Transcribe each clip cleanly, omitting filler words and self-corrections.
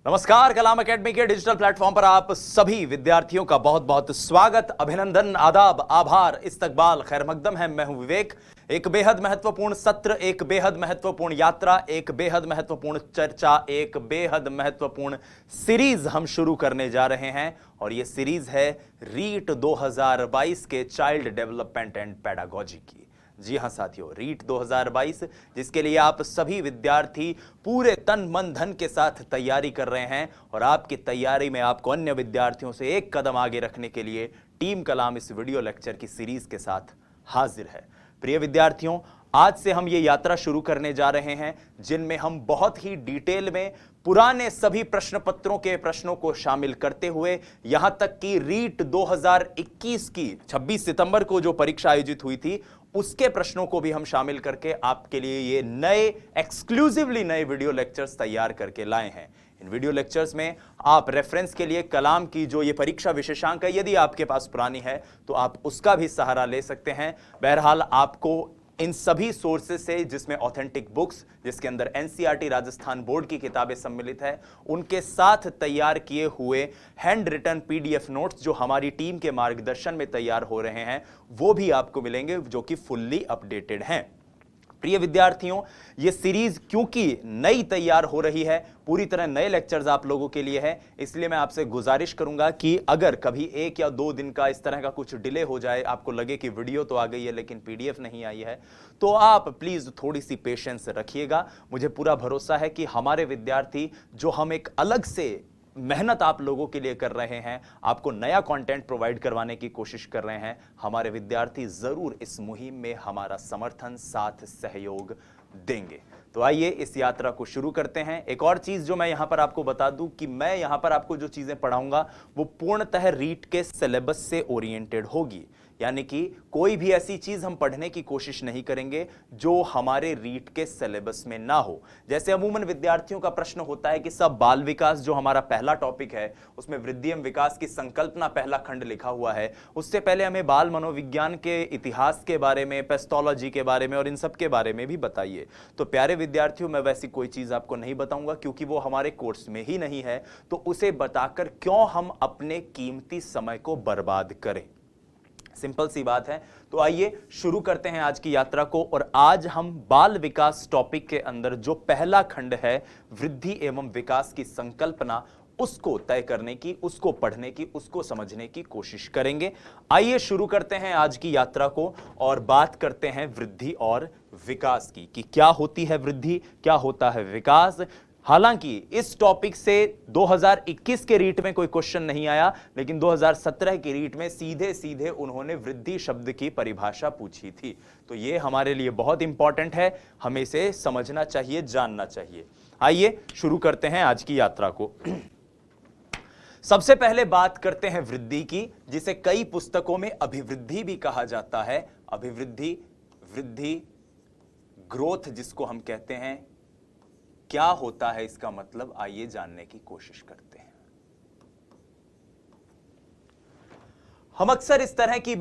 नमस्कार। कलाम एकेडमी के digital platform पर आप सभी विद्यार्थियों का बहुत बहुत स्वागत, अभिनंदन, आदाब, आभार, इस्तकबाल, खैर मकदम है। मैं हूं विवेक। एक बेहद महत्वपूर्ण सत्र, एक बेहद महत्वपूर्ण यात्रा, एक बेहद महत्वपूर्ण चर्चा, एक बेहद महत्वपूर्ण सीरीज हम शुरू करने जा रहे हैं और यह सीरीज है रीट 2022 के चाइल्ड डेवलपमेंट एंड पेडागोजी की। जी हां साथियों, रीट 2022 जिसके लिए आप सभी विद्यार्थी पूरे तन मन धन के साथ तैयारी कर रहे हैं और आपकी तैयारी में आपको अन्य विद्यार्थियों से एक कदम आगे रखने के लिए टीम कलाम इस वीडियो लेक्चर की सीरीज के साथ हाजिर है। प्रिय विद्यार्थियों, आज से हम ये यात्रा शुरू करने जा रहे हैं जिनमें हम बहुत ही डिटेल में पुराने सभी प्रश्न पत्रों के प्रश्नों को शामिल करते हुए यहां तक कि रीट 2021 की 26 सितंबर को जो परीक्षा आयोजित हुई थी उसके प्रश्नों को भी हम शामिल करके आपके लिए ये नए एक्सक्लूसिवली नए वीडियो लेक्चर्स तैयार करके लाए हैं। इन वीडियो लेक्चर्स में आप रेफरेंस के लिए कलाम की जो ये परीक्षा विशेषांक है, यदि आपके पास पुरानी है तो आप उसका भी सहारा ले सकते हैं। बहरहाल आपको इन सभी सोर्सेज से, जिसमें ऑथेंटिक बुक्स, जिसके अंदर एनसीईआरटी राजस्थान बोर्ड की किताबें सम्मिलित है, उनके साथ तैयार किए हुए हैंड रिटन पीडीएफ नोट्स जो हमारी टीम के मार्गदर्शन में तैयार हो रहे हैं, वो भी आपको मिलेंगे जो कि फुल्ली अपडेटेड हैं। प्रिय विद्यार्थियों, यह सीरीज क्योंकि नई तैयार हो रही है, पूरी तरह नए लेक्चर्स आप लोगों के लिए है, इसलिए मैं आपसे गुजारिश करूंगा कि अगर कभी 1 या 2 दिन का इस तरह का कुछ डिले हो जाए, आपको लगे कि वीडियो तो आ गई है लेकिन पीडीएफ नहीं आई है, तो आप प्लीज थोड़ी सी पेशेंस रखिएगा। मुझे पूरा भरोसा है कि हमारे विद्यार्थी जो हम एक अलग से मेहनत आप लोगों के लिए कर रहे हैं, आपको नया कंटेंट प्रोवाइड करवाने की कोशिश कर रहे हैं, हमारे विद्यार्थी जरूर इस मुहिम में हमारा समर्थन, साथ, सहयोग देंगे। तो आइए इस यात्रा को शुरू करते हैं। एक और चीज जो मैं यहां पर आपको बता दूं कि मैं यहां पर आपको जो चीजें पढ़ाऊंगा वो पूर्णतः रीट के सिलेबस से ओरिएंटेड होगी, यानी कि कोई भी ऐसी चीज हम पढ़ने की कोशिश नहीं करेंगे जो हमारे रीट के सिलेबस में ना हो। जैसे अमूमन विद्यार्थियों का प्रश्न होता है कि सब बाल विकास जो हमारा पहला टॉपिक है उसमें वृद्धि एवं विकास की संकल्पना पहला खंड लिखा हुआ है, उससे पहले हमें बाल मनोविज्ञान के इतिहास के बारे में, पेस्टोलॉजी के बारे में और इन सब के बारे में भी बताइए। तो प्यारे विद्यार्थियों, मैं वैसी कोई चीज आपको नहीं बताऊंगा क्योंकि वो हमारे कोर्स में ही नहीं है, तो उसे बताकर क्यों हम अपने कीमती समय को बर्बाद करें। सिंपल सी बात है। तो आइए शुरू करते हैं आज की यात्रा को। और आज हम बाल विकास टॉपिक के अंदर जो पहला खंड है, वृद्धि एवं विकास की संकल्पना, उसको तय करने की, उसको पढ़ने की, उसको समझने की कोशिश करेंगे। आइए शुरू करते हैं आज की यात्रा को और बात करते हैं वृद्धि और विकास की कि क्या होती है वृद्धि, क्या होता है विकास। हालांकि इस टॉपिक से 2021 के रीट में कोई क्वेश्चन नहीं आया, लेकिन 2017 की रीट में सीधे सीधे उन्होंने वृद्धि शब्द की परिभाषा पूछी थी। तो यह हमारे लिए बहुत इंपॉर्टेंट है, हमें इसे समझना चाहिए, जानना चाहिए। आइए शुरू करते हैं आज की यात्रा को। सबसे पहले बात करते हैं वृद्धि की, जिसे कई पुस्तकों में अभिवृद्धि भी कहा जाता है। अभिवृद्धि, वृद्धि, ग्रोथ जिसको हम कहते हैं, क्या होता है इसका मतलब, आइए जानने की कोशिश करते हैं। हम अक्सर इस तरह की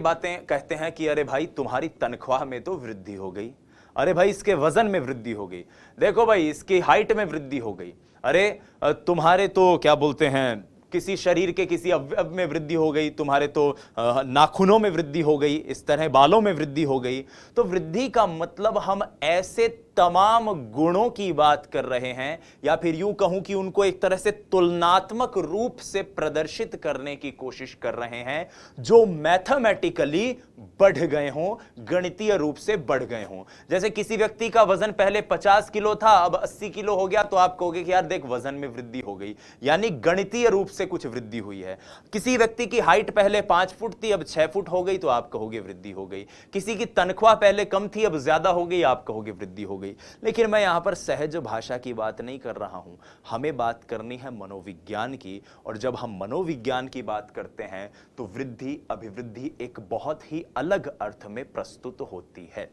बातें कहते हैं कि अरे भाई तुम्हारी तनख्वाह में तो वृद्धि हो गई, अरे भाई इसके वजन में वृद्धि हो गई, देखो भाई इसकी हाइट में वृद्धि हो गई, अरे तुम्हारे तो क्या बोलते हैं किसी शरीर के किसी अवयव में वृद्धि हो गई, तुम्हारे तो नाखूनों में वृद्धि हो गई, इस तरह बालों में वृद्धि हो गई। तो वृद्धि का मतलब हम ऐसे तमाम गुणों की बात कर रहे हैं, या फिर यूं कहूं कि उनको एक तरह से तुलनात्मक रूप से प्रदर्शित करने की कोशिश कर रहे हैं जो मैथमेटिकली बढ़ गए हों, गणितीय रूप से बढ़ गए हों। जैसे किसी व्यक्ति का वजन पहले 50 किलो था, अब 80 किलो हो गया, तो आप कहोगे कि यार देख वजन में वृद्धि हो गई, यानी गणितीय रूप से कुछ वृद्धि हुई है। किसी व्यक्ति की हाइट पहले 5 फुट थी, अब 6 फुट हो गई, तो आप कहोगे वृद्धि हो गई। किसी की तनख्वाह पहले कम थी, अब ज्यादा हो गई, आप कहोगे वृद्धि हो गई। लेकिन मैं यहां पर सहज भाषा की बात नहीं कर रहा हूं, हमें बात करनी है मनोविज्ञान की। और जब हम मनोविज्ञान की बात करते हैं तो वृद्धि, अभिवृद्धि एक बहुत ही अलग अर्थ में प्रस्तुत होती है।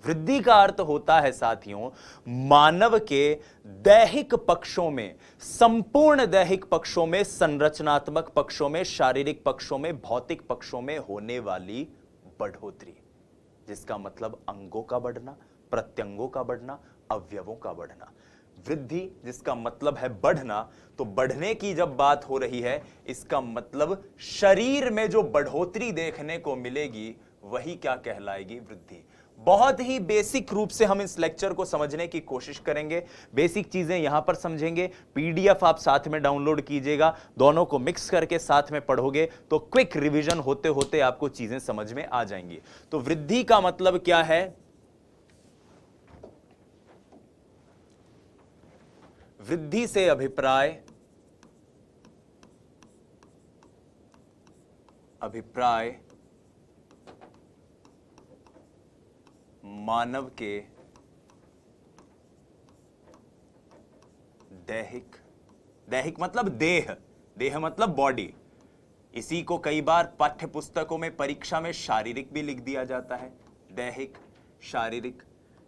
वृद्धि का अर्थ होता है साथियों, मानव के दैहिक पक्षों में, संपूर्ण दैहिक पक्षों में, संरचनात्मक पक्षों में, शारीरिक पक्षों में, भौतिक पक्षों में होने वाली बढ़ोतरी, जिसका मतलब अंगों का बढ़ना, प्रत्यंगों का बढ़ना, अवयवों का बढ़ना। वृद्धि जिसका मतलब है बढ़ना, तो बढ़ने की जब बात हो रही है इसका मतलब शरीर में जो बढ़ोतरी देखने को मिलेगी वही क्या कहलाएगी? वृद्धि। बहुत ही बेसिक रूप से हम इस लेक्चर को समझने की कोशिश करेंगे, बेसिक चीजें यहां पर समझेंगे। पीडीएफ आप साथ में डाउनलोड कीजिएगा, दोनों को मिक्स करके साथ में पढ़ोगे तो क्विक रिवीजन होते होते आपको चीजें समझ में आ जाएंगी। तो वृद्धि का मतलब क्या है? वृद्धि से अभिप्राय मानव के दैहिक मतलब देह मतलब बॉडी। इसी को कई बार पाठ्य पुस्तकों में परीक्षा में शारीरिक भी लिख दिया जाता है। दैहिक, शारीरिक।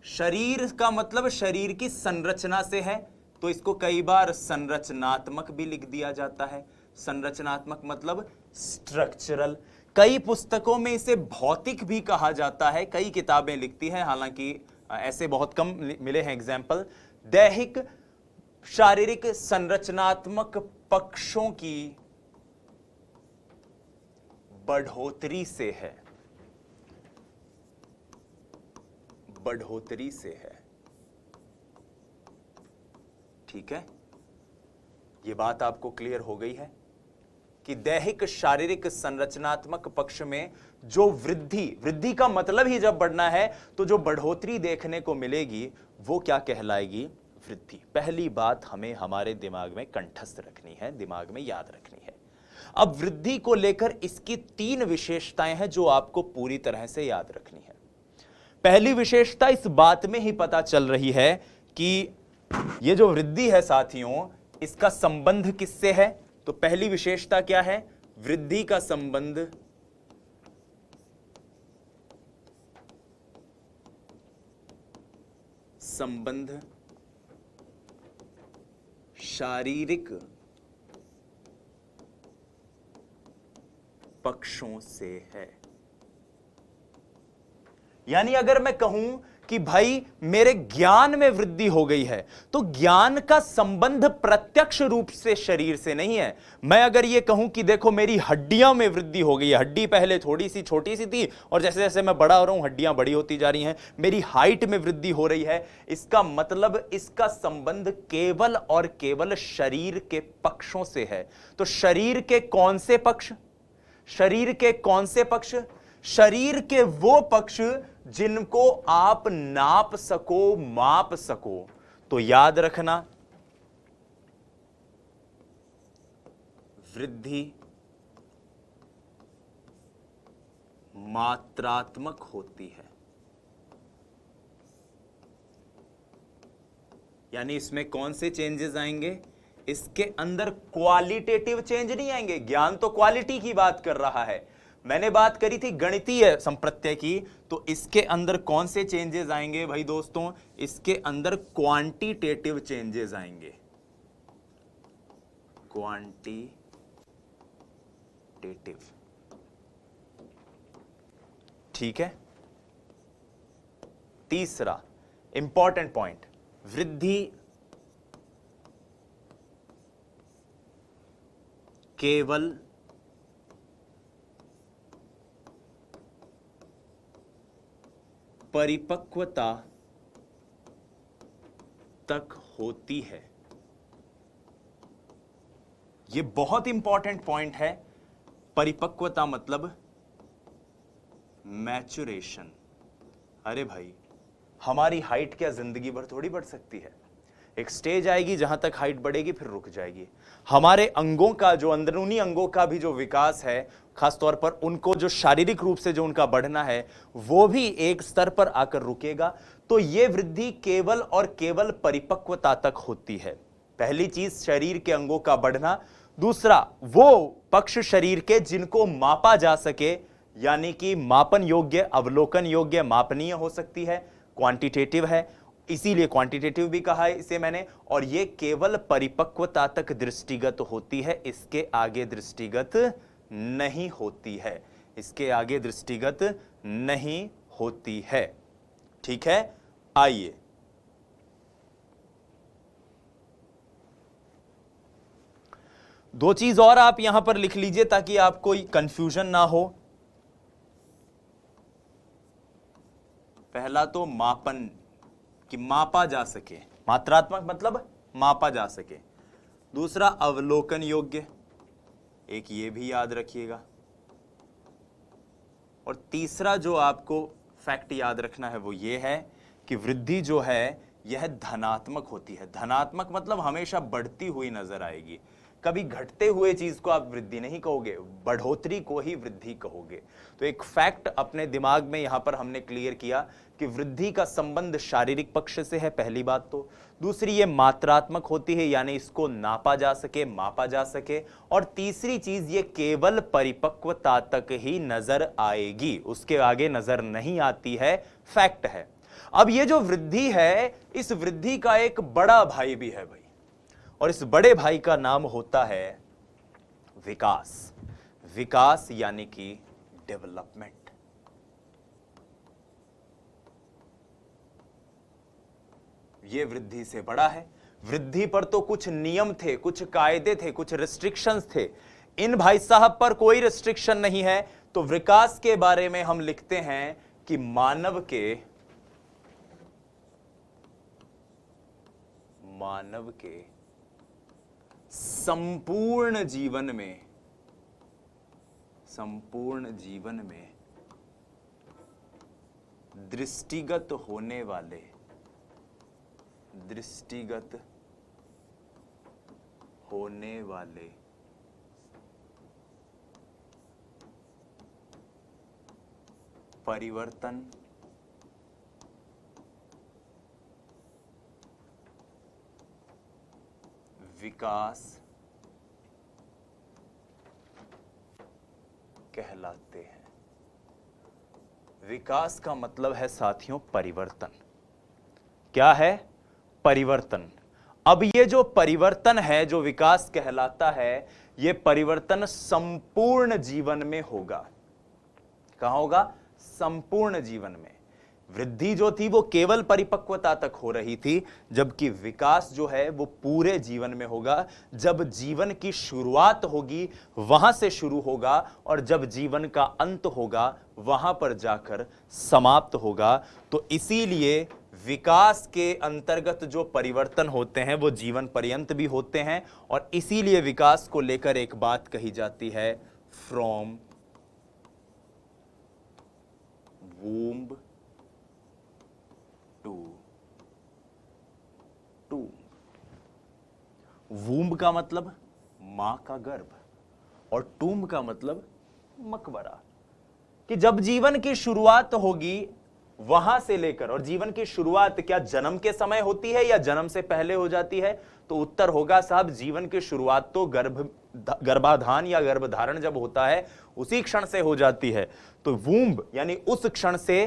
शरीर का मतलब शरीर की संरचना से है, तो इसको कई बार संरचनात्मक भी लिख दिया जाता है। संरचनात्मक मतलब स्ट्रक्चरल। कई पुस्तकों में इसे भौतिक भी कहा जाता है, कई किताबें लिखती हैं, हालांकि ऐसे बहुत कम मिले हैं एग्जाम्पल। दैहिक शारीरिक संरचनात्मक पक्षों की बढ़ोतरी से है, ठीक है? यह बात आपको क्लियर हो गई है कि दैहिक शारीरिक संरचनात्मक पक्ष में जो वृद्धि का मतलब ही जब बढ़ना है तो जो बढ़ोतरी देखने को मिलेगी वो क्या कहलाएगी? वृद्धि। पहली बात हमें हमारे दिमाग में कंठस्थ रखनी है, दिमाग में याद रखनी है। अब वृद्धि को लेकर इसकी 3 विशेषताएं हैं जो आपको पूरी तरह से याद रखनी है। पहली विशेषता इस बात में ही पता चल रही है कि यह जो वृद्धि है साथियों, इसका संबंध किससे है? तो पहली विशेषता क्या है? वृद्धि का संबंध शारीरिक पक्षों से है। यानी अगर मैं कहूं कि भाई मेरे ज्ञान में वृद्धि हो गई है, तो ज्ञान का संबंध प्रत्यक्ष रूप से शरीर से नहीं है। मैं अगर यह कहूं कि देखो मेरी हड्डियों में वृद्धि हो गई है, हड्डी पहले थोड़ी सी छोटी सी थी और जैसे जैसे मैं बड़ा हो रहा हूं हड्डियां बड़ी होती जा रही हैं, मेरी हाइट में वृद्धि हो रही है, इसका मतलब इसका संबंध केवल और केवल शरीर के पक्षों से है। तो शरीर के कौन से पक्ष? शरीर के वो पक्ष जिनको आप नाप सको, माप सको। तो याद रखना, वृद्धि मात्रात्मक होती है। यानी इसमें कौन से चेंजेस आएंगे? इसके अंदर क्वालिटेटिव चेंज नहीं आएंगे। ज्ञान तो क्वालिटी की बात कर रहा है, मैंने बात करी थी गणितीय संप्रत्यय की, तो इसके अंदर कौन से चेंजेस आएंगे भाई दोस्तों? इसके अंदर क्वांटिटेटिव चेंजेस आएंगे। क्वांटिटेटिव, ठीक है? तीसरा इंपॉर्टेंट पॉइंट, वृद्धि केवल परिपक्वता तक होती है। यह बहुत इंपॉर्टेंट पॉइंट है। परिपक्वता मतलब मैचुरेशन। अरे भाई, हमारी हाइट क्या जिंदगी भर थोड़ी बढ़ सकती है? एक स्टेज आएगी जहां तक हाइट बढ़ेगी फिर रुक जाएगी। हमारे अंगों का, जो अंदरूनी अंगों का भी जो विकास है, खासतौर पर उनको जो शारीरिक रूप से जो उनका बढ़ना है, वो भी एक स्तर पर आकर रुकेगा। तो यह वृद्धि केवल और केवल परिपक्वता तक होती है। पहली चीज शरीर के अंगों का बढ़ना, दूसरा वो पक्ष शरीर के जिनको मापा जा सके, यानी कि मापन योग्य, अवलोकन योग्य, मापनीय हो सकती है, क्वांटिटेटिव है, इसीलिए क्वांटिटेटिव भी कहा है इसे मैंने। और ये केवल परिपक्वता तक दृष्टिगत होती है, इसके आगे दृष्टिगत नहीं होती है, इसके आगे दृष्टिगत नहीं होती है। ठीक है, आइए दो चीज और आप यहां पर लिख लीजिए ताकि आपको कोई कंफ्यूजन ना हो। पहला तो मापन, कि मापा जा सके, मात्रात्मक मतलब मापा जा सके। दूसरा अवलोकन योग्य, एक ये भी याद रखिएगा। और तीसरा जो आपको फैक्ट याद रखना है वो ये है कि वृद्धि जो है यह धनात्मक होती है। धनात्मक मतलब हमेशा बढ़ती हुई नजर आएगी, कभी घटते हुए चीज को आप वृद्धि नहीं कहोगे, बढ़ोतरी को ही वृद्धि कहोगे। तो एक फैक्ट अपने दिमाग में यहां पर हमने क्लियर किया कि वृद्धि का संबंध शारीरिक पक्ष से है, पहली बात तो। दूसरी ये मात्रात्मक होती है, यानी इसको नापा जा सके, मापा जा सके। और तीसरी चीज ये केवल परिपक्वता तक ही नजर आएगी, उसके आगे नजर नहीं आती है, फैक्ट है। अब ये जो वृद्धि है, इस वृद्धि का एक बड़ा भाई भी है भाई, और इस बड़े भाई का नाम होता है विकास। विकास यानी कि डेवलपमेंट। ये वृद्धि से बड़ा है। वृद्धि पर तो कुछ नियम थे, कुछ कायदे थे, कुछ रिस्ट्रिक्शंस थे। इन भाई साहब पर कोई रिस्ट्रिक्शन नहीं है। तो विकास के बारे में हम लिखते हैं कि मानव के संपूर्ण जीवन में दृष्टिगत होने वाले परिवर्तन विकास कहलाते हैं। विकास का मतलब है साथियों परिवर्तन। क्या है? परिवर्तन। अब ये जो परिवर्तन है, जो विकास कहलाता है, ये परिवर्तन संपूर्ण जीवन में होगा। कहां होगा? संपूर्ण जीवन में। वृद्धि जो थी वो केवल परिपक्वता तक हो रही थी, जबकि विकास जो है वो पूरे जीवन में होगा। जब जीवन की शुरुआत होगी वहां से शुरू होगा, और जब जीवन का अंत होगा वहां पर जाकर समाप्त होगा। तो इसीलिए विकास के अंतर्गत जो परिवर्तन होते हैं वो जीवन पर्यंत भी होते हैं, और इसीलिए विकास को लेकर एक बात कही जाती है, फ्रॉम वूम्ब टू। वूम्ब का मतलब मां का गर्भ, और टूम का मतलब मकबरा। कि जब जीवन की शुरुआत होगी वहां से लेकर, और जीवन की शुरुआत क्या जन्म के समय होती है या जन्म से पहले हो जाती है? तो उत्तर होगा साहब, जीवन की शुरुआत तो गर्भाधान या गर्भधारण जब होता है उसी क्षण से हो जाती है। तो वूम्ब यानी उस क्षण से,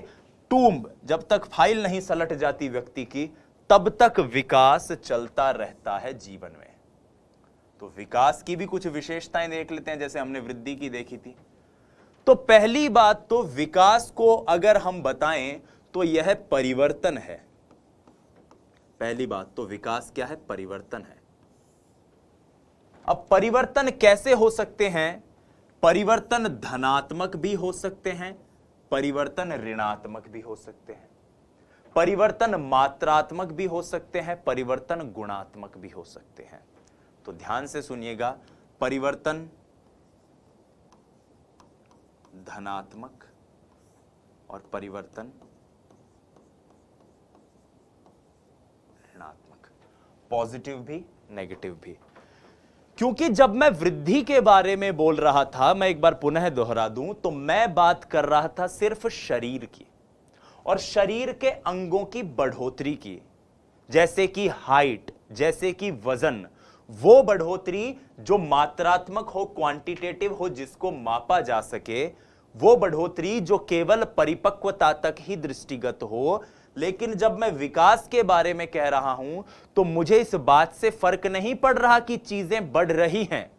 टूम्ब जब तक फाइल नहीं सलट जाती व्यक्ति की, तब तक विकास चलता रहता है जीवन में। तो विकास की भी कुछ विशेषताएं देख लेते हैं, जैसे हमने वृद्धि की देखी थी। तो पहली बात तो विकास को अगर हम बताएं तो यह परिवर्तन है। पहली बात तो विकास क्या है? परिवर्तन है। अब परिवर्तन कैसे हो सकते हैं? परिवर्तन धनात्मक भी हो सकते हैं, परिवर्तन ऋणात्मक भी हो सकते हैं, परिवर्तन मात्रात्मक भी हो सकते हैं, परिवर्तन गुणात्मक भी हो सकते हैं। तो ध्यान से सुनिएगा, परिवर्तन धनात्मक और परिवर्तन ऋणात्मक, पॉजिटिव भी नेगेटिव भी। क्योंकि जब मैं वृद्धि के बारे में बोल रहा था, मैं एक बार पुनः दोहरा दूं, तो मैं बात कर रहा था सिर्फ शरीर की और शरीर के अंगों की बढ़ोतरी की, जैसे कि हाइट, जैसे कि वजन। वो बढ़ोतरी जो मात्रात्मक हो, क्वांटिटेटिव हो, जिसको मापा जा सके, वो बढ़ोतरी जो केवल परिपक्वता तक ही दृष्टिगत हो। लेकिन जब मैं विकास के बारे में कह रहा हूं तो मुझे इस बात से फर्क नहीं पड़ रहा कि चीजें बढ़ रही हैं।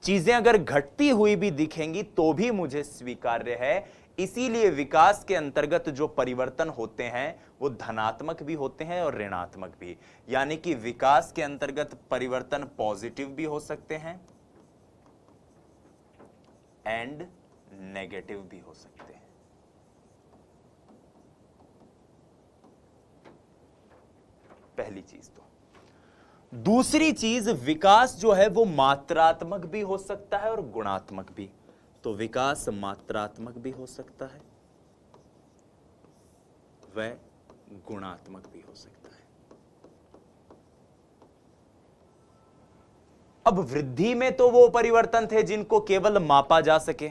चीजें अगर घटती हुई भी दिखेंगी तो भी मुझे स्वीकार्य है। इसीलिए विकास के अंतर्गत जो परिवर्तन होते हैं वो धनात्मक भी होते हैं और ऋणात्मक भी। यानी कि विकास के अंतर्गत परिवर्तन पॉजिटिव भी हो सकते हैं एंड नेगेटिव भी हो सकते हैं। पहली चीज तो। दूसरी चीज, विकास जो है वो मात्रात्मक भी हो सकता है और गुणात्मक भी। तो विकास मात्रात्मक भी हो सकता है, वह गुणात्मक भी हो सकता है। अब वृद्धि में तो वो परिवर्तन थे जिनको केवल मापा जा सके,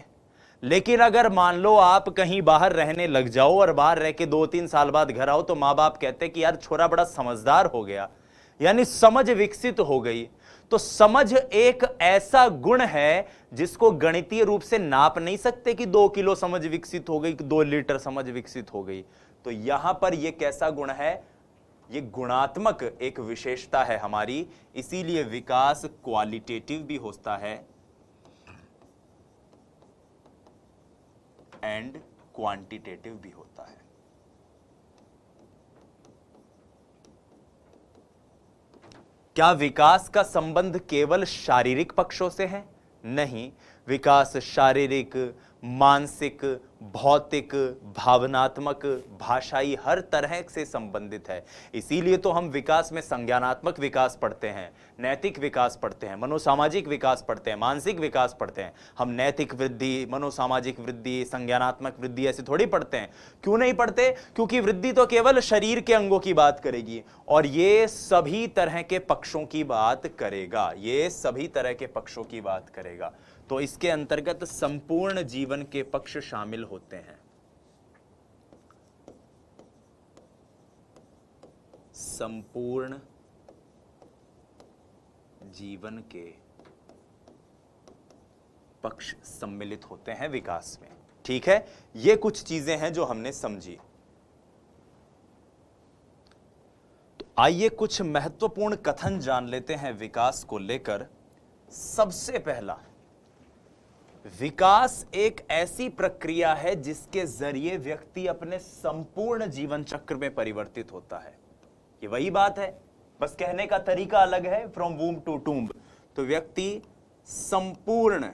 लेकिन अगर मान लो आप कहीं बाहर रहने लग जाओ और बाहर रह के 2-3 साल बाद घर आओ तो माँ बाप कहते कि यार छोरा बड़ा समझदार हो गया, यानी समझ विकसित हो गई। तो समझ एक ऐसा गुण है जिसको गणितीय रूप से नाप नहीं सकते कि 2 किलो समझ विकसित हो गई, 2 लीटर समझ विकसित हो गई। तो यहां पर यह कैसा गुण है? ये गुणात्मक एक विशेषता है हमारी, इसीलिए विकास क्वालिटेटिव भी होता है एंड क्वांटिटेटिव भी होता है। क्या विकास का संबंध केवल शारीरिक पक्षों से है? नहीं, विकास शारीरिक, मानसिक, भौतिक, भावनात्मक, भाषाई हर तरह से संबंधित है। इसीलिए तो हम विकास में संज्ञानात्मक विकास पढ़ते हैं, नैतिक विकास पढ़ते हैं, मनोसामाजिक विकास पढ़ते हैं, मानसिक विकास पढ़ते हैं। हम नैतिक वृद्धि, मनोसामाजिक वृद्धि, संज्ञानात्मक वृद्धि ऐसे थोड़ी पढ़ते हैं। क्यों नहीं पढ़ते? क्योंकि वृद्धि तो केवल शरीर के अंगों की बात करेगी और ये सभी तरह के पक्षों की बात करेगा, ये सभी तरह के पक्षों की बात करेगा। तो इसके अंतर्गत संपूर्ण जीवन के पक्ष शामिल होते हैं। संपूर्ण जीवन के पक्ष सम्मिलित होते हैं विकास में। ठीक है, ये कुछ चीजें हैं जो हमने समझी। तो आइए कुछ महत्वपूर्ण कथन जान लेते हैं विकास को लेकर। सबसे पहला, विकास एक ऐसी प्रक्रिया है जिसके जरिए व्यक्ति अपने संपूर्ण जीवन चक्र में परिवर्तित होता है। ये वही बात है, बस कहने का तरीका अलग है, फ्रॉम वूम टू टूम्ब। तो व्यक्ति संपूर्ण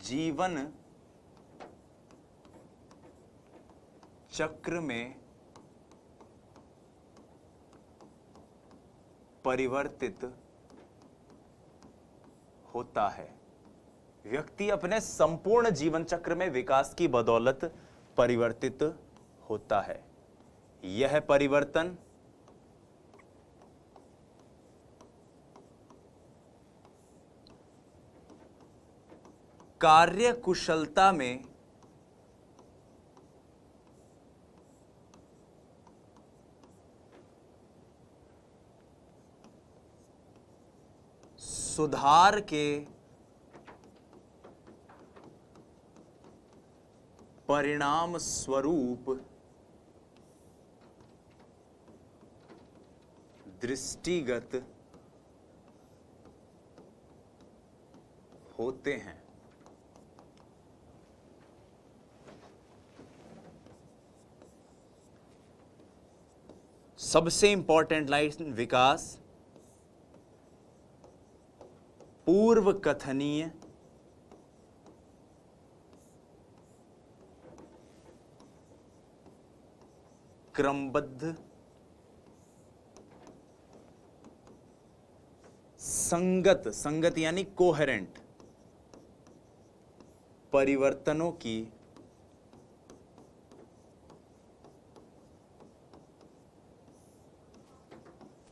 जीवन चक्र में परिवर्तित होता है। व्यक्ति अपने संपूर्ण जीवन चक्र में विकास की बदौलत परिवर्तित होता है। यह परिवर्तन कार्य कुशलता में सुधार के परिणाम स्वरूप दृष्टिगत होते हैं। सबसे इंपॉर्टेंट लाइन, विकास पूर्व कथनीय क्रमबद्ध संगत यानी कोहेरेंट परिवर्तनों की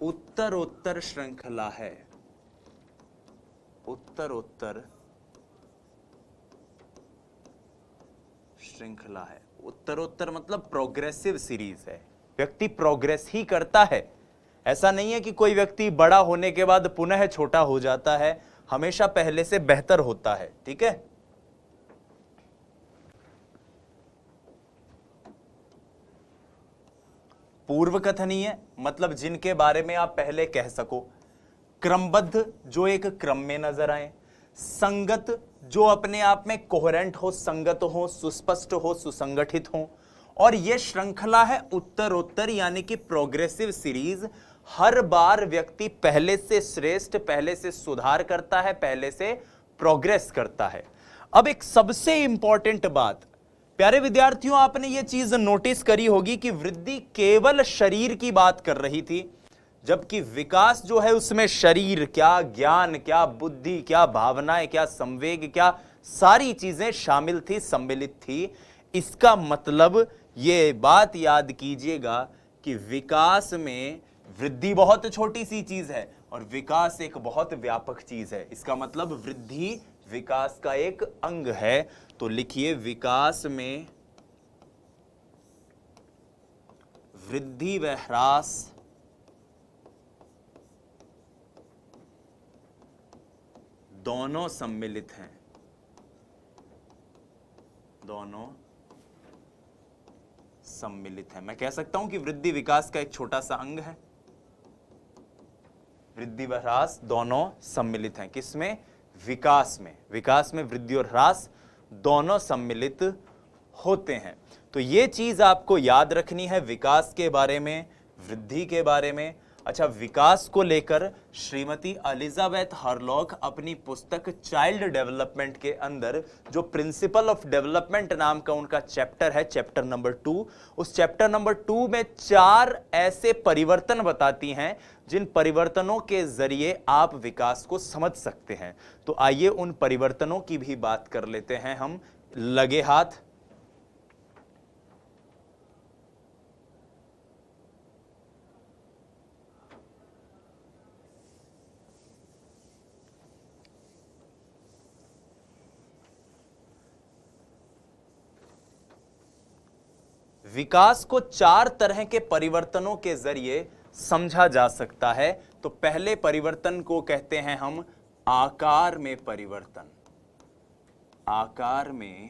उत्तरोत्तर श्रृंखला है। उत्तरोत्तर श्रृंखला है। उत्तरोत्तर मतलब प्रोग्रेसिव सीरीज है। व्यक्ति प्रोग्रेस ही करता है। ऐसा नहीं है कि कोई व्यक्ति बड़ा होने के बाद पुनः छोटा हो जाता है, हमेशा पहले से बेहतर होता है। ठीक है, पूर्व कथनीय मतलब जिनके बारे में आप पहले कह सको, क्रमबद्ध जो एक क्रम में नजर आए, संगत जो अपने आप में कोहेरेंट हो, संगत हो, सुस्पष्ट हो, सुसंगठित हो, और यह श्रृंखला है उत्तरोत्तर यानी कि प्रोग्रेसिव सीरीज। हर बार व्यक्ति पहले से श्रेष्ठ, पहले से सुधार करता है, पहले से प्रोग्रेस करता है। अब एक सबसे इंपॉर्टेंट बात, प्यारे विद्यार्थियों, आपने यह चीज नोटिस करी होगी कि वृद्धि केवल शरीर की बात कर रही थी, जबकि विकास जो है उसमें शरीर क्या, ज्ञान क्या, बुद्धि क्या, भावनाएं क्या, संवेग क्या, सारी चीजें शामिल थी, सम्मिलित थी। इसका मतलब ये बात याद कीजिएगा कि विकास में वृद्धि बहुत छोटी सी चीज है और विकास एक बहुत व्यापक चीज है। इसका मतलब वृद्धि विकास का एक अंग है। तो लिखिए, विकास में वृद्धि व ह्रास दोनों सम्मिलित हैं, दोनों सम्मिलित है। मैं कह सकता हूं कि वृद्धि विकास का एक छोटा सा अंग है। वृद्धि व ह्रास दोनों सम्मिलित हैं। किसमें? विकास में। विकास में वृद्धि और ह्रास दोनों सम्मिलित होते हैं। तो यह चीज आपको याद रखनी है विकास के बारे में, वृद्धि के बारे में। अच्छा, विकास को लेकर श्रीमती एलिजाबेथ हरलॉक अपनी पुस्तक चाइल्ड डेवलपमेंट के अंदर जो प्रिंसिपल ऑफ डेवलपमेंट नाम का उनका चैप्टर है, चैप्टर नंबर 2, उस चैप्टर नंबर 2 में 4 ऐसे परिवर्तन बताती हैं जिन परिवर्तनों के जरिए आप विकास को समझ सकते हैं। तो आइए उन परिवर्तनों की भी बात कर लेते हैं हम लगे हाथ। विकास को 4 तरह के परिवर्तनों के जरिए समझा जा सकता है। तो पहले परिवर्तन को कहते हैं हम आकार में परिवर्तन। आकार में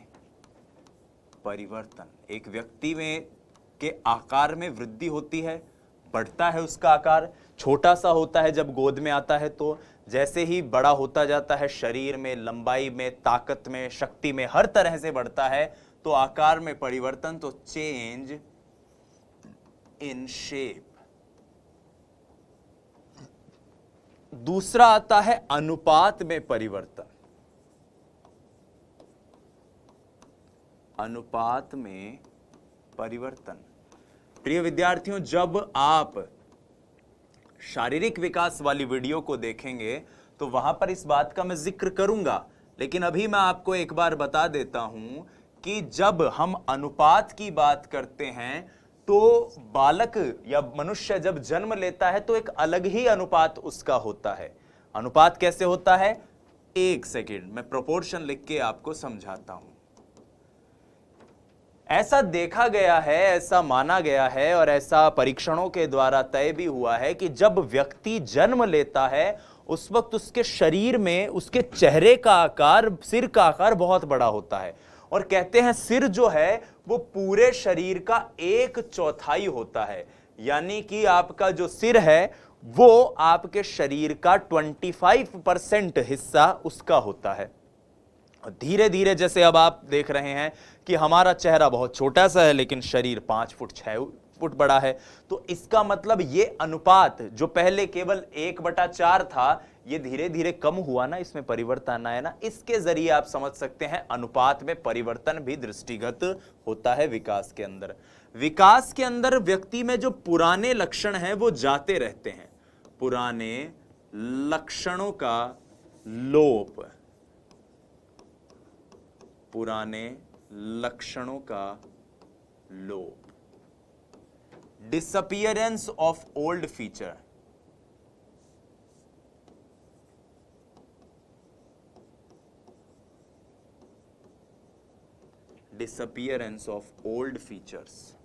परिवर्तन, एक व्यक्ति में के आकार में वृद्धि होती है, बढ़ता है उसका आकार। छोटा सा होता है जब गोद में आता है, तो जैसे ही बड़ा होता जाता है शरीर में, लंबाई में, ताकत में, शक्ति में, हर तरह से बढ़ता है। तो आकार में परिवर्तन, तो चेंज इन शेप। दूसरा आता है अनुपात में परिवर्तन। अनुपात में परिवर्तन। प्रिय विद्यार्थियों, जब आप शारीरिक विकास वाली वीडियो को देखेंगे तो वहां पर इस बात का मैं जिक्र करूंगा, लेकिन अभी मैं आपको एक बार बता देता हूं कि जब हम अनुपात की बात करते हैं तो बालक या मनुष्य जब जन्म लेता है तो एक अलग ही अनुपात उसका होता है। अनुपात कैसे होता है? एक सेकेंड, मैं प्रोपोर्शन लिख के आपको समझाता हूं। ऐसा देखा गया है, ऐसा माना गया है और ऐसा परीक्षणों के द्वारा तय भी हुआ है कि जब व्यक्ति जन्म लेता है उस वक्त उसके शरीर में, उसके चेहरे का आकार, सिर का आकार बहुत बड़ा होता है। और कहते हैं सिर जो है वो पूरे शरीर का 1/4 होता है, यानी कि आपका जो सिर है वो आपके शरीर का 25% हिस्सा उसका होता है। धीरे धीरे, जैसे अब आप देख रहे हैं कि हमारा चेहरा बहुत छोटा सा है लेकिन शरीर 5 फुट 6 फुट बड़ा है, तो इसका मतलब ये अनुपात जो पहले केवल 1/4 था, ये धीरे धीरे कम हुआ ना, इसमें परिवर्तन आया ना। इसके जरिए आप समझ सकते हैं अनुपात में परिवर्तन भी दृष्टिगत होता है विकास के अंदर। विकास के अंदर व्यक्ति में जो पुराने लक्षण हैं वो जाते रहते हैं। पुराने लक्षणों का लोप, पुराने लक्षणों का लोप, disappearance of old feature, disappearance of old features.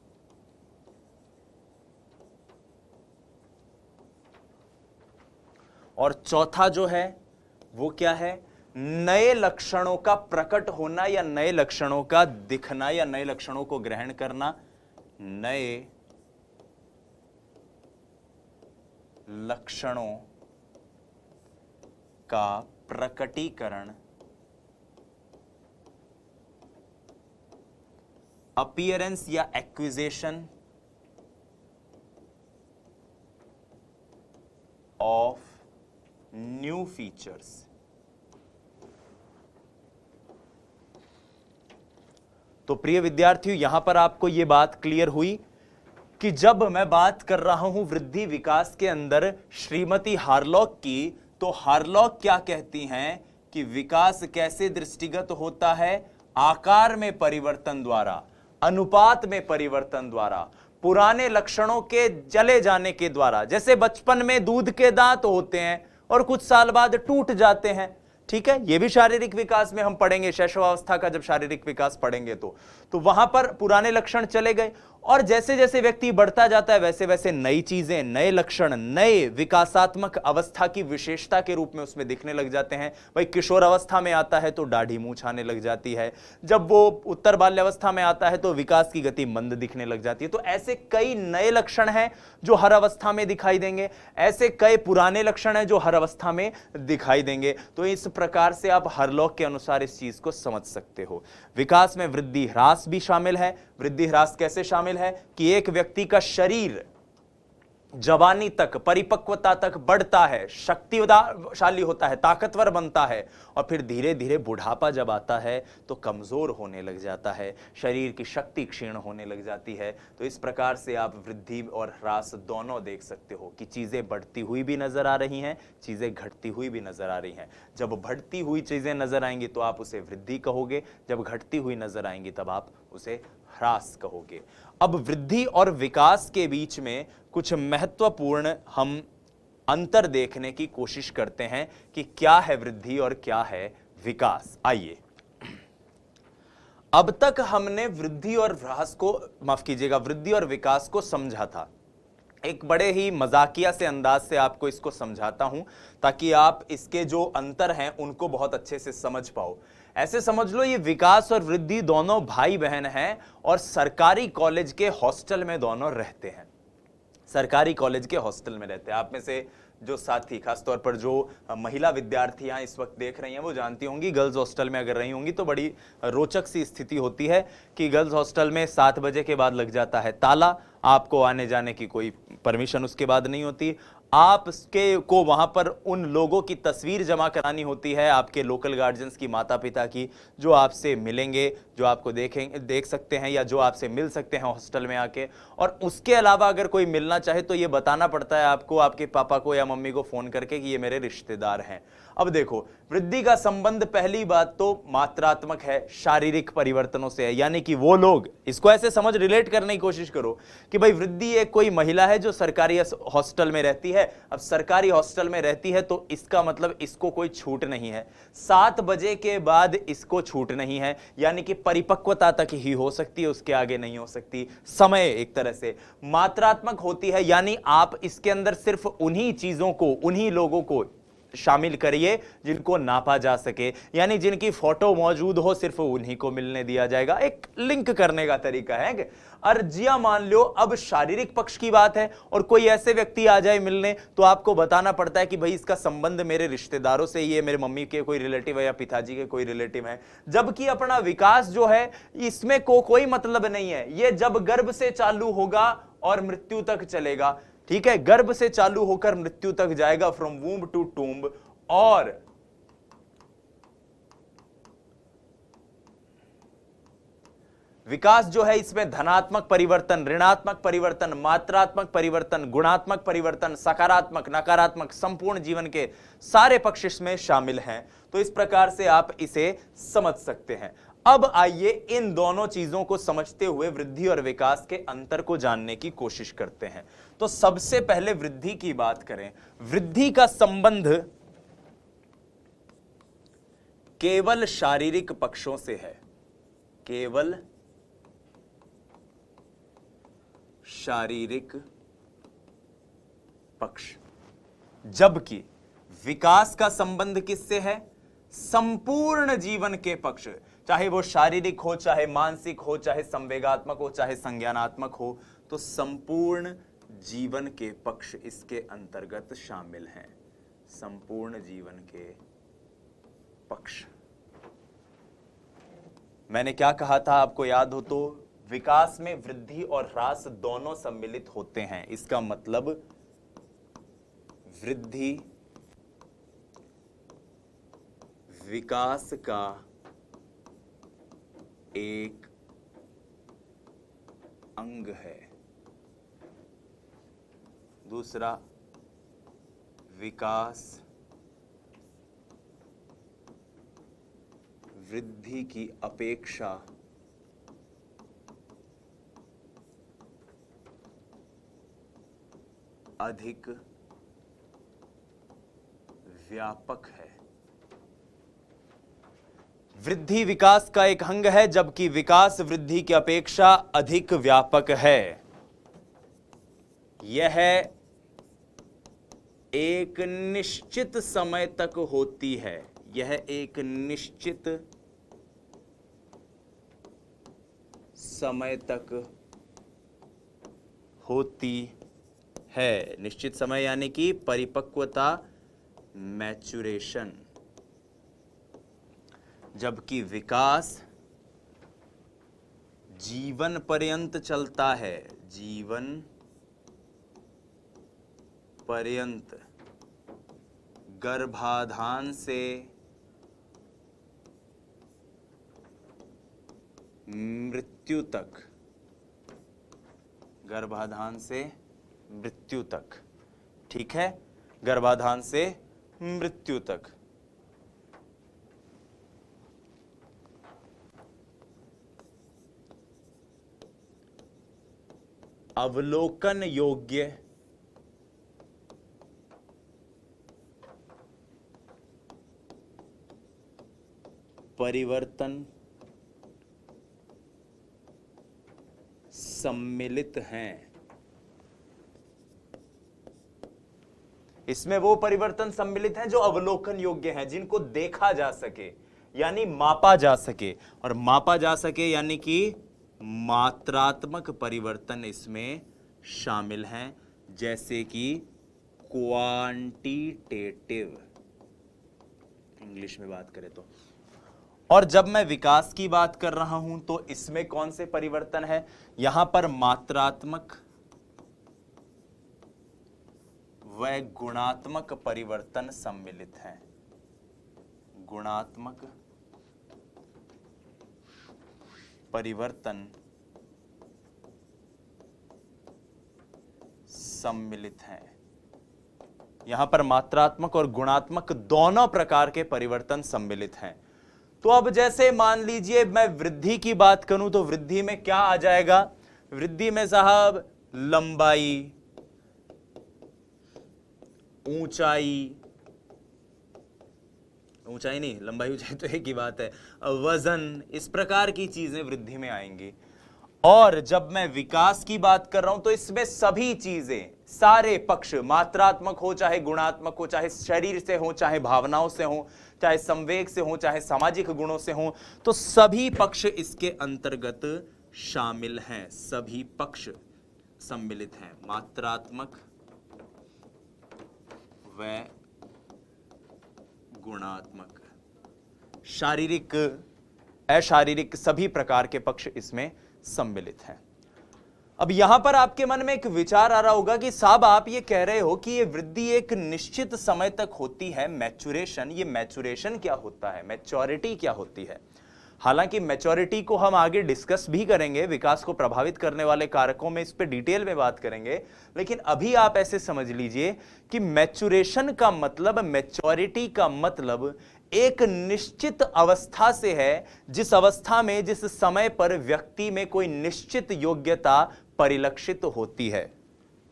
और चौथा जो है वो क्या है? नए लक्षणों का प्रकट होना या नए लक्षणों का दिखना या नए लक्षणों को ग्रहण करना। नए लक्षणों का प्रकटीकरण अपीयरेंस या एक्विजिशन ऑफ न्यू फीचर्स। तो प्रिय विद्यार्थियों, यहां पर आपको यह बात क्लियर हुई कि जब मैं बात कर रहा हूं वृद्धि विकास के अंदर श्रीमती हार्लॉक की, तो हार्लॉक क्या कहती हैं कि विकास कैसे दृष्टिगत होता है? आकार में परिवर्तन द्वारा, अनुपात में परिवर्तन द्वारा, पुराने लक्षणों के चले जाने के द्वारा। जैसे बचपन में दूध के दांत होते हैं और कुछ साल बाद टूट जाते हैं, ठीक है, यह भी शारीरिक विकास में हम पढ़ेंगे, शैशवावस्था का जब शारीरिक विकास पढ़ेंगे तो वहां पर पुराने लक्षण चले गए, और जैसे जैसे व्यक्ति बढ़ता जाता है वैसे वैसे नई चीजें, नए लक्षण, नए विकासात्मक अवस्था की विशेषता के रूप में उसमें दिखने लग जाते हैं। भाई किशोर अवस्था में आता है तो दाढ़ी मूंछ आने लग जाती है, जब वो उत्तर बाल्यावस्था में आता है तो विकास की गति मंद दिखने लग जाती है। तो ऐसे कई नए लक्षण हैं जो हर अवस्था में दिखाई देंगे, ऐसे कई पुराने लक्षण हैं जो हर अवस्था में दिखाई देंगे। तो इस प्रकार से आप हार्लॉक के अनुसार इस चीज को समझ सकते हो। विकास में वृद्धि ह्रास भी शामिल है। वृद्धि ह्रास कैसे शामिल है कि एक व्यक्ति का शरीर जवानी तक, परिपक्वता तक बढ़ता है, शक्तिशाली होता है, ताकतवर बनता है, और फिर धीरे धीरे बुढ़ापा जब आता है तो कमजोर होने लग जाता है, शरीर की शक्ति क्षीण होने लग जाती है। तो इस प्रकार से आप वृद्धि और ह्रास दोनों देख सकते हो कि चीजें बढ़ती हुई भी नजर आ रही हैं, चीजें घटती हुई भी नजर आ रही हैं। जब बढ़ती हुई चीजें नजर आएंगी तो आप उसे वृद्धि कहोगे, जब घटती हुई नजर आएंगी तब आप उसे ह्रास कहोगे। अब वृद्धि और विकास के बीच में कुछ महत्वपूर्ण हम अंतर देखने की कोशिश करते हैं कि क्या है वृद्धि और क्या है विकास। आइए, अब तक हमने वृद्धि और ह्रास को, माफ कीजिएगा, वृद्धि और विकास को समझा था। एक बड़े ही मजाकिया से अंदाज से आपको इसको समझाता हूं ताकि आप इसके जो अंतर हैं उनको बहुत अच्छे से समझ पाओ। ऐसे समझ लो, ये विकास और वृद्धि दोनों भाई बहन हैं और सरकारी कॉलेज के हॉस्टल में दोनों रहते हैं। सरकारी कॉलेज के हॉस्टल में रहते हैं। आप में से जो साथी, खासतौर पर जो महिला विद्यार्थियां इस वक्त देख रही हैं, वो जानती होंगी गर्ल्स हॉस्टल में अगर रही होंगी तो बड़ी रोचक सी स्थिति होती है कि गर्ल्स हॉस्टल में 7 बजे के बाद लग जाता है ताला, आपको आने जाने की कोई परमिशन उसके बाद नहीं होती। आपके को वहां पर उन लोगों की तस्वीर जमा करानी होती है, आपके लोकल गार्जियंस की, माता पिता की, जो आपसे मिलेंगे, जो आपको देख सकते हैं या जो आपसे मिल सकते हैं हॉस्टल में आके। और उसके अलावा अगर कोई मिलना चाहे तो ये बताना पड़ता है आपको, आपके पापा को या मम्मी को फोन करके कि ये मेरे रिश्तेदार हैं। अब देखो, वृद्धि का संबंध पहली बात तो मात्रात्मक है, शारीरिक परिवर्तनों से है। यानी कि वो लोग, इसको ऐसे समझ, रिलेट करने की कोशिश करो कि भाई वृद्धि एक कोई महिला है जो सरकारी हॉस्टल में रहती है। अब सरकारी हॉस्टल में रहती है तो इसका मतलब इसको कोई छूट नहीं है, 7 बजे के बाद इसको छूट नहीं है, यानी कि परिपक्वता तक ही हो सकती है, उसके आगे नहीं हो सकती। समय एक तरह से मात्रात्मक होती है, यानी आप इसके अंदर सिर्फ उन्हीं चीजों को, उन्हीं लोगों को शामिल करिए जिनको नापा जा सके, यानी जिनकी फोटो मौजूद हो सिर्फ उन्हीं को मिलने दिया जाएगा। एक लिंक करने का तरीका है। अर्जिया मान लो अब शारीरिक पक्ष की बात है और कोई ऐसे व्यक्ति आ जाए मिलने तो आपको बताना पड़ता है कि भाई इसका संबंध मेरे रिश्तेदारों से, ये मेरे मम्मी के कोई रिलेटिव है या पिताजी के कोई रिलेटिव है। जबकि अपना विकास जो है इसमें कोई मतलब नहीं है, ये जब गर्भ से चालू होगा और मृत्यु तक चलेगा। ठीक है, गर्भ से चालू होकर मृत्यु तक जाएगा, फ्रॉम वूम्ब टू टूम्ब। और विकास जो है इसमें धनात्मक परिवर्तन, ऋणात्मक परिवर्तन, मात्रात्मक परिवर्तन, गुणात्मक परिवर्तन, सकारात्मक, नकारात्मक, संपूर्ण जीवन के सारे पक्ष इसमें शामिल हैं। तो इस प्रकार से आप इसे समझ सकते हैं। अब आइए इन दोनों चीजों को समझते हुए वृद्धि और विकास के अंतर को जानने की कोशिश करते हैं। तो सबसे पहले वृद्धि की बात करें। वृद्धि का संबंध केवल शारीरिक पक्षों से है, केवल शारीरिक पक्ष। जबकि विकास का संबंध किससे है? संपूर्ण जीवन के पक्ष, चाहे वो शारीरिक हो, चाहे मानसिक हो, चाहे संवेगात्मक हो, चाहे संज्ञानात्मक हो, तो संपूर्ण जीवन के पक्ष इसके अंतर्गत शामिल हैं। संपूर्ण जीवन के पक्ष। मैंने क्या कहा था आपको याद हो तो, विकास में वृद्धि और ह्रास दोनों सम्मिलित होते हैं। इसका मतलब वृद्धि विकास का एक अंग है। दूसरा, विकास वृद्धि की अपेक्षा अधिक व्यापक है। वृद्धि विकास का एक अंग है, जबकि विकास वृद्धि की अपेक्षा अधिक व्यापक है। यह एक निश्चित समय तक होती है। यह एक निश्चित समय तक होती है। निश्चित समय यानी कि परिपक्वता, मैच्योरेशन। जबकि विकास जीवन पर्यंत चलता है। जीवन पर्यंत, गर्भाधान से मृत्यु तक। गर्भाधान से मृत्यु तक। ठीक है, गर्भाधान से मृत्यु तक। अवलोकन योग्य परिवर्तन सम्मिलित हैं। इसमें वो परिवर्तन सम्मिलित हैं जो अवलोकन योग्य हैं, जिनको देखा जा सके यानी मापा जा सके। और मापा जा सके यानी कि मात्रात्मक परिवर्तन इसमें शामिल हैं, जैसे कि क्वांटिटेटिव, इंग्लिश में बात करें तो। और जब मैं विकास की बात कर रहा हूं तो इसमें कौन से परिवर्तन है? यहां पर मात्रात्मक व गुणात्मक परिवर्तन सम्मिलित हैं। गुणात्मक परिवर्तन सम्मिलित हैं। यहां पर मात्रात्मक और गुणात्मक दोनों प्रकार के परिवर्तन सम्मिलित हैं। तो अब जैसे मान लीजिए मैं वृद्धि की बात करूं तो वृद्धि में क्या आ जाएगा? वृद्धि में साहब लंबाई, ऊंचाई, ऊंचाई नहीं, लंबाई ऊंचाई तो एक ही बात है, वजन, इस प्रकार की चीजें वृद्धि में आएंगी। और जब मैं विकास की बात कर रहा हूं तो इसमें सभी चीजें, सारे पक्ष, मात्रात्मक हो चाहे गुणात्मक हो, चाहे शरीर से हो चाहे भावनाओं से हो, चाहे संवेग से हो चाहे सामाजिक गुणों से हो, तो सभी पक्ष इसके अंतर्गत शामिल हैं। सभी पक्ष सम्मिलित हैं। मात्रात्मक व गुणात्मक, शारीरिक, अशारीरिक, सभी प्रकार के पक्ष इसमें सम्मिलित हैं। अब यहां पर आपके मन में एक विचार आ रहा होगा कि साहब आप ये कह रहे हो कि ये वृद्धि एक निश्चित समय तक होती है, मैच्योरेशन, ये मैच्योरेशन क्या होता है, मैच्योरिटी क्या होती है? हालांकि मैच्योरिटी को हम आगे डिस्कस भी करेंगे, विकास को प्रभावित करने वाले कारकों में इस पे डिटेल में बात करेंगे, लेकिन अभी आप ऐसे समझ लीजिए कि मैच्योरेशन का मतलब, मैच्योरिटी का मतलब एक निश्चित अवस्था से है, जिस अवस्था में, जिस समय पर व्यक्ति में कोई निश्चित योग्यता परिलक्षित होती है,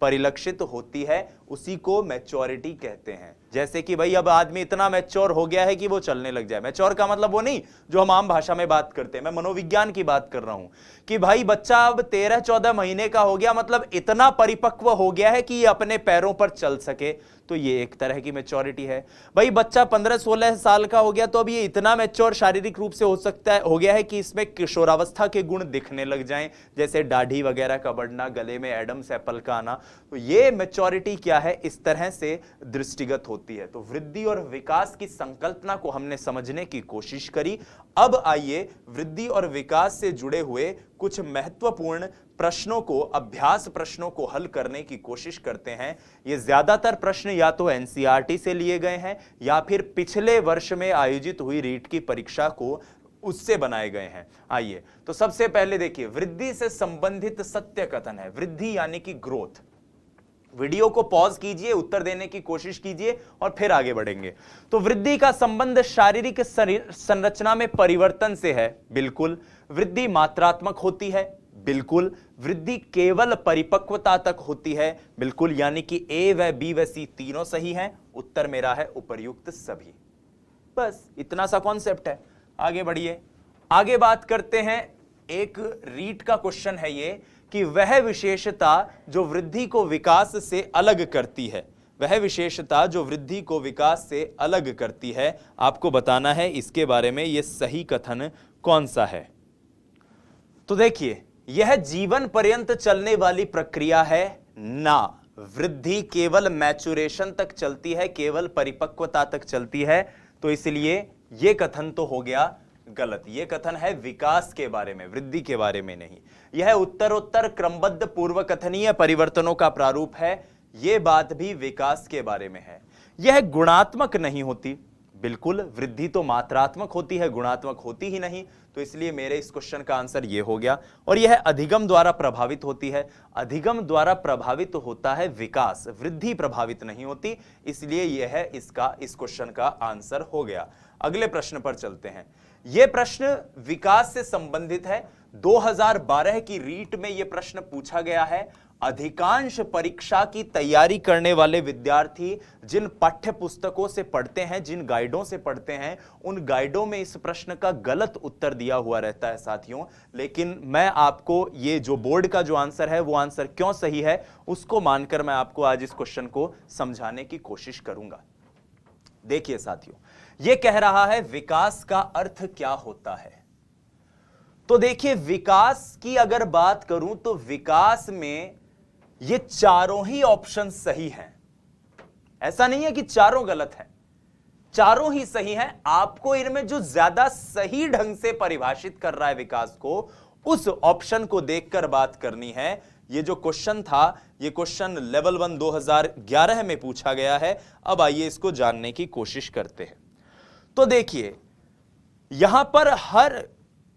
परिलक्षित होती है, उसी को मैच्योरिटी कहते हैं। जैसे कि भाई अब आदमी इतना मैच्योर हो गया है कि वो चलने लग जाए। मैच्योर का मतलब वो नहीं जो हम आम भाषा में बात करते हैं, मैं मनोविज्ञान की बात कर रहा हूं कि भाई बच्चा अब 13-14 महीने का हो गया, मतलब इतना परिपक्व हो गया है कि ये अपने पैरों पर चल सके, तो ये एक तरह की मैच्योरिटी है। भाई बच्चा 15-16 साल का हो गया तो अब ये इतना मैच्योर शारीरिक रूप से हो गया है कि इसमें किशोरावस्था के गुण दिखने लग जाएं, जैसे दाढ़ी वगैरह का बढ़ना, गले में एडम्स एप्पल का आना। तो ये मैच्योरिटी क्या है, इस तरह से दृष्टिगत होती होती है। तो वृद्धि और विकास की संकल्पना को हमने समझने की कोशिश करी। अब आइए वृद्धि और विकास से जुड़े हुए कुछ महत्वपूर्ण प्रश्नों को, अभ्यास प्रश्नों को हल करने की कोशिश करते हैं। ये ज्यादातर प्रश्न या तो एनसीईआरटी से लिए गए हैं या फिर पिछले वर्ष में आयोजित हुई रीट की परीक्षा को उससे बनाए गए हैं। आइए तो सबसे पहले देखिए, वृद्धि से संबंधित सत्य कथन है। वृद्धि यानी कि ग्रोथ। वीडियो को पॉज कीजिए, उत्तर देने की कोशिश कीजिए और फिर आगे बढ़ेंगे। तो वृद्धि का संबंध शारीरिक संरचना में परिवर्तन से है, बिल्कुल। वृद्धि मात्रात्मक होती है, बिल्कुल। वृद्धि केवल परिपक्वता तक होती है, बिल्कुल। यानी कि ए व बी व सी तीनों सही हैं। उत्तर मेरा है उपर्युक्त सभी। बस इतना सा कॉन्सेप्ट है। आगे बढ़िए, आगे बात करते हैं। एक रीट का क्वेश्चन है ये कि वह विशेषता जो वृद्धि को विकास से अलग करती है, वह विशेषता जो वृद्धि को विकास से अलग करती है, आपको बताना है इसके बारे में ये सही कथन कौन सा है। तो देखिए, यह जीवन पर्यंत चलने वाली प्रक्रिया है ना। वृद्धि केवल मैचुरेशन तक चलती है, केवल परिपक्वता तक चलती है। तो इसलिए यह कथन तो हो गया गलत। यह कथन है विकास के बारे में, वृद्धि के बारे में नहीं। यह उत्तरोत्तर क्रमबद्ध पूर्व कथनीय परिवर्तनों का प्रारूप है। यह बात भी विकास के बारे में है। यह गुणात्मक नहीं होती, बिल्कुल। वृद्धि तो मात्रात्मक होती है, गुणात्मक होती ही नहीं। तो इसलिए मेरे इस क्वेश्चन का आंसर यह हो गया। और यह अधिगम द्वारा प्रभावित होती है। अधिगम द्वारा प्रभावित होता है विकास, वृद्धि प्रभावित नहीं होती। इसलिए यह इसका, इस क्वेश्चन का आंसर हो गया। अगले प्रश्न पर चलते हैं। यह प्रश्न विकास से संबंधित है। 2012 की रीट में यह प्रश्न पूछा गया है। अधिकांश परीक्षा की तैयारी करने वाले विद्यार्थी जिन पाठ्य पुस्तकों से पढ़ते हैं, जिन गाइडों से पढ़ते हैं, उन गाइडों में इस प्रश्न का गलत उत्तर दिया हुआ रहता है साथियों। लेकिन मैं आपको ये जो बोर्ड का जो आंसर है वो आंसर क्यों सही है उसको मानकर मैं आपको आज इस क्वेश्चन को समझाने की कोशिश करूंगा। देखिए साथियों, यह कह रहा है विकास का अर्थ क्या होता है। तो देखिए, विकास की अगर बात करूं तो विकास में ये चारों ही ऑप्शन सही हैं। ऐसा नहीं है कि चारों गलत हैं, चारों ही सही हैं। आपको इनमें जो ज्यादा सही ढंग से परिभाषित कर रहा है विकास को, उस ऑप्शन को देखकर बात करनी है। ये जो क्वेश्चन था, ये क्वेश्चन लेवल 1 2011 में पूछा गया है। अब आइए इसको जानने की कोशिश करते हैं। तो देखिए, यहां पर हर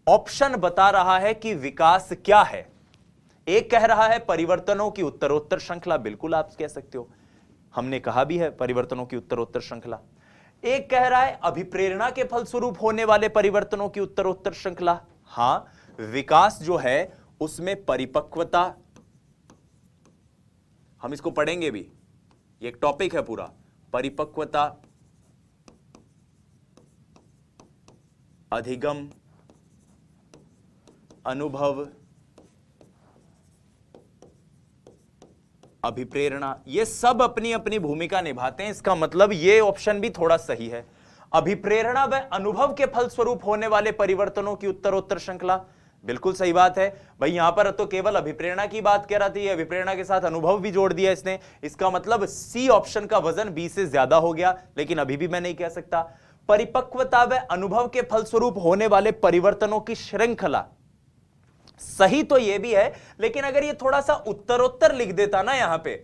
ऑप्शन बता रहा है कि विकास क्या है। एक कह रहा है परिवर्तनों की उत्तरोत्तर श्रृंखला, बिल्कुल आप कह सकते हो, हमने कहा भी है परिवर्तनों की उत्तरोत्तर श्रृंखला। एक कह रहा है अभिप्रेरणा के फलस्वरूप होने वाले परिवर्तनों की उत्तरोत्तर श्रृंखला। हां, विकास जो है उसमें परिपक्वता, हम इसको पढ़ेंगे भी, ये एक टॉपिक है पूरा। परिपक्वता, अधिगम, अनुभव, अभिप्रेरणा, ये सब अपनी अपनी भूमिका निभाते हैं। इसका मतलब ये ऑप्शन भी थोड़ा सही है। अभिप्रेरणा व अनुभव के फलस्वरूप होने वाले परिवर्तनों की उत्तरोत्तर श्रृंखला, बिल्कुल सही बात है भाई। यहां पर तो केवल अभिप्रेरणा की बात कह रहा थी, अभिप्रेरणा के साथ अनुभव भी जोड़ दिया इसने। इसका मतलब सी ऑप्शन का वजन बी से ज्यादा हो गया, लेकिन अभी भी मैं नहीं कह सकता। परिपक्वता व अनुभव के फलस्वरूप होने वाले परिवर्तनों की श्रृंखला, सही तो यह भी है, लेकिन अगर ये थोड़ा सा उत्तरोत्तर लिख देता ना यहां पे,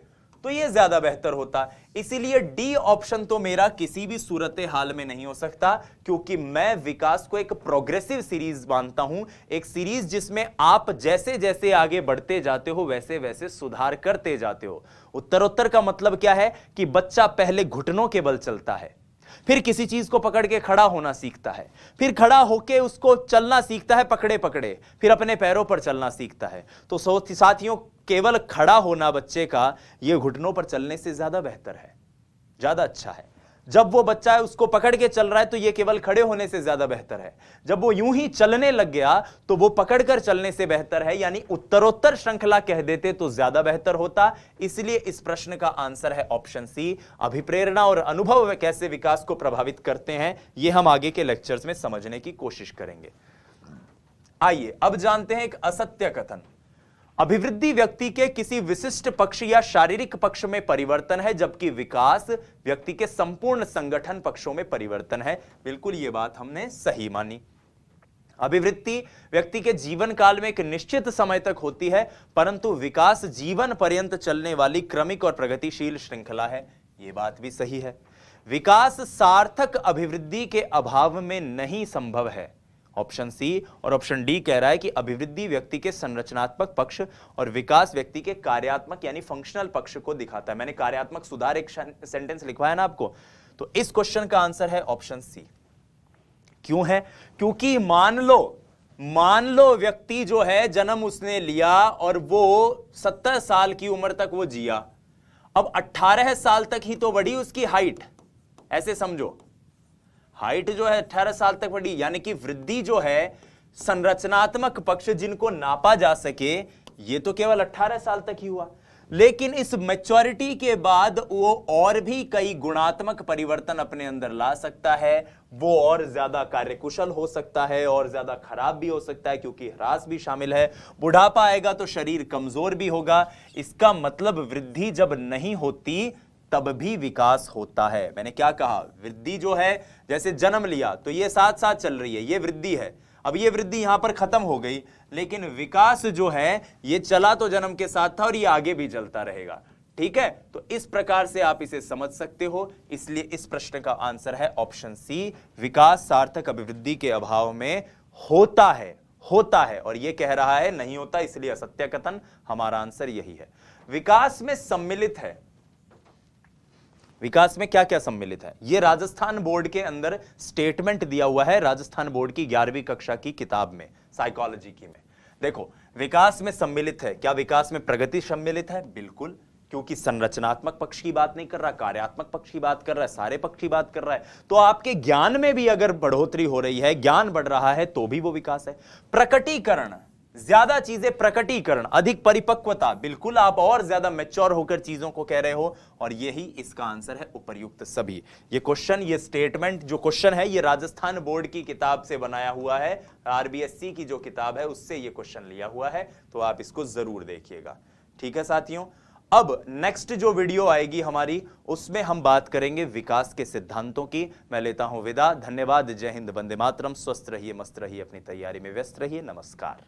तो ये ज्यादा बेहतर होता। इसीलिए डी ऑप्शन तो मेरा किसी भी सूरत हाल में नहीं हो सकता, क्योंकि मैं विकास को एक प्रोग्रेसिव सीरीज मानता हूं। एक सीरीज जिसमें आप जैसे जैसे आगे बढ़ते जाते हो वैसे वैसे सुधार करते जाते हो। उत्तरोत्तर का मतलब क्या है कि बच्चा पहले घुटनों के बल चलता है, फिर किसी चीज को पकड़ के खड़ा होना सीखता है, फिर खड़ा होके उसको चलना सीखता है पकड़े पकड़े, फिर अपने पैरों पर चलना सीखता है। तो साथियों, केवल खड़ा होना बच्चे का ये घुटनों पर चलने से ज्यादा बेहतर है, ज्यादा अच्छा है। जब वो बच्चा है उसको पकड़ के चल रहा है तो ये केवल खड़े होने से ज्यादा बेहतर है। जब वो यूं ही चलने लग गया तो वो पकड़कर चलने से बेहतर है, यानी उत्तरोत्तर श्रृंखला कह देते तो ज्यादा बेहतर होता। इसलिए इस प्रश्न का आंसर है ऑप्शन सी। अभिप्रेरणा और अनुभव कैसे विकास को प्रभावित करते हैं, यह हम आगे के लेक्चर्स में समझने की कोशिश करेंगे। आइए अब जानते हैं एक असत्य कथन। अभिवृद्धि व्यक्ति के किसी विशिष्ट पक्ष या शारीरिक पक्ष में परिवर्तन है, जबकि विकास व्यक्ति के संपूर्ण संगठन पक्षों में परिवर्तन है। बिल्कुल ये बात हमने सही मानी। अभिवृद्धि व्यक्ति के जीवन काल में एक निश्चित समय तक होती है, परंतु विकास जीवन पर्यंत चलने वाली क्रमिक और प्रगतिशील श्रृंखला है। यह बात भी सही है। विकास सार्थक अभिवृद्धि के अभाव में नहीं संभव है। ऑप्शन सी और ऑप्शन डी कह रहा है कि अभिवृद्धि व्यक्ति के संरचनात्मक पक्ष और विकास व्यक्ति के कार्यात्मक यानी फंक्शनल पक्ष को दिखाता है। मैंने कार्यात्मक सुधार एक सेंटेंस लिखवाया ना आपको, तो इस क्वेश्चन का आंसर है ऑप्शन सी। क्यों है? क्योंकि मान लो व्यक्ति जो है जन्म उसने लिया और वो 70 साल की उम्र तक वो जिया। अब 18 साल तक ही तो बढ़ी उसकी हाइट, ऐसे समझो। हाइट जो है 18 साल तक बढ़ी, यानी कि वृद्धि जो है संरचनात्मक पक्ष जिनको नापा जा सके ये तो केवल 18 साल तक ही हुआ। लेकिन इस मैच्योरिटी के बाद वो और भी कई गुणात्मक परिवर्तन अपने अंदर ला सकता है। वो और ज्यादा कार्यकुशल हो सकता है और ज्यादा खराब भी हो सकता है, क्योंकि ह्रास भी शामिल है। बुढ़ापा आएगा तो शरीर कमजोर भी होगा। इसका मतलब वृद्धि जब नहीं होती तब भी विकास होता है। मैंने क्या कहा? वृद्धि जो है जैसे जन्म लिया तो ये साथ साथ चल रही है, ये वृद्धि है। अब ये वृद्धि यहां पर खत्म हो गई, लेकिन विकास जो है ये चला तो जन्म के साथ था और ये आगे भी चलता रहेगा। ठीक है, तो इस प्रकार से आप इसे समझ सकते हो। इसलिए इस प्रश्न का आंसर है ऑप्शन सी, विकास सार्थक अभिवृद्धि के अभाव में होता है। और ये कह रहा है नहीं होता, इसलिए असत्य कथन। हमारा आंसर यही है। विकास में सम्मिलित है। विकास में क्या क्या सम्मिलित है ये राजस्थान बोर्ड के अंदर स्टेटमेंट दिया हुआ है, राजस्थान बोर्ड की 11वीं कक्षा की किताब में, साइकोलॉजी की में। देखो, विकास में सम्मिलित है। क्या विकास में प्रगति सम्मिलित है? बिल्कुल, क्योंकि संरचनात्मक पक्ष की बात नहीं कर रहा, कार्यात्मक पक्ष की बात कर रहा है, सारे पक्ष की बात कर रहा है। तो आपके ज्ञान में भी अगर बढ़ोतरी हो रही है, ज्ञान बढ़ रहा है, तो भी वो विकास है। प्रकटीकरण, ज्यादा चीजें प्रकटीकरण, अधिक परिपक्वता, बिल्कुल आप और ज्यादा मैच्योर होकर चीजों को कह रहे हो, और यही इसका आंसर है उपर्युक्त सभी। ये क्वेश्चन, ये स्टेटमेंट जो क्वेश्चन है ये राजस्थान बोर्ड की किताब से बनाया हुआ है, आरबीएससी की जो किताब है उससे ये क्वेश्चन लिया हुआ है, तो आप इसको जरूर देखिएगा। ठीक है साथियों, अब नेक्स्ट जो वीडियो आएगी हमारी, उसमें हम बात करेंगे विकास के सिद्धांतों की। मैं लेता हूं विदा। धन्यवाद। जय हिंद, वंदे मातरम। स्वस्थ रहिए, मस्त रहिए, अपनी तैयारी में व्यस्त रहिए। नमस्कार।